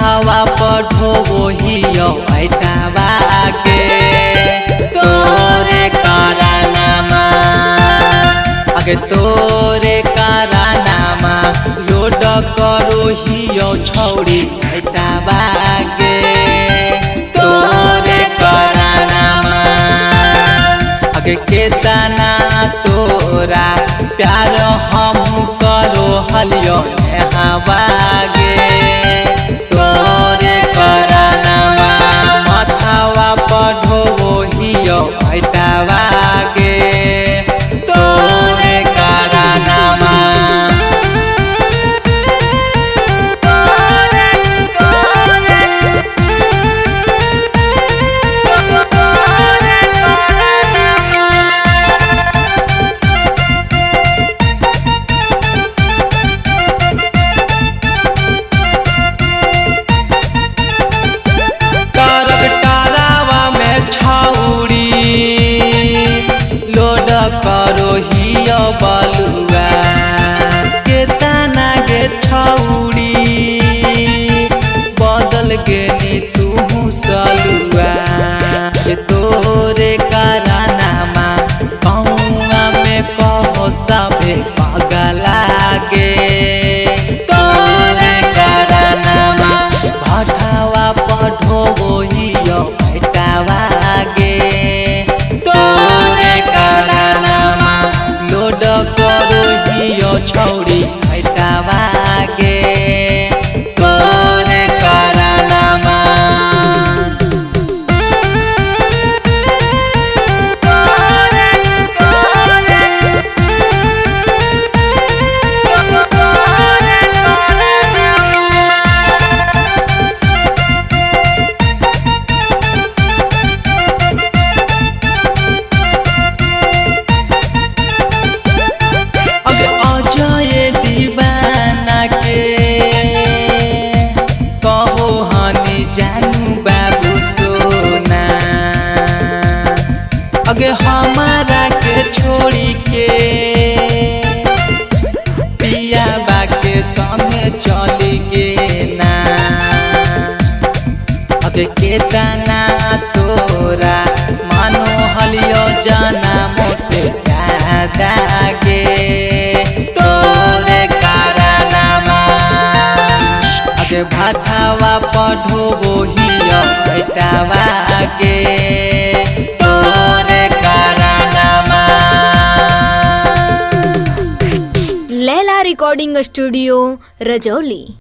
हवा पढ़ो वही ऐटावा के तोरे कारनामा आगे तोरे कारनामा लोड करो हियो छौड़ी ऐटावा के तोरे कारनामा आगे केतना तोरा प्यार हम करो हलियो हवा गे तोरे कारनामा माथावा पढ़ो वहियो ऐटावा गे तोरे कारनामा लोड करो हियो बलुआ केतना गे छौड़ी बदल गे नी तू सलुआ तोरे कारनामा कौआ में कहो सबे पगला गे तोरे कारनामा भठावा पढ़ो वहियो ऐटावा गे लोड करो हियो छौड़ी ऐटावा गे तोरे कारनामा अगे हमारा के छोड़ी के पिया बाके संगे चली गे ना अगे केतना तोरा मानो हलियो जन्मों से ज्यादा गे तोरे कारनामा अगे भाठावा पढ़ो वहियो ऐटावा गे लैला रिकॉर्डिंग स्टूडियो रजौली।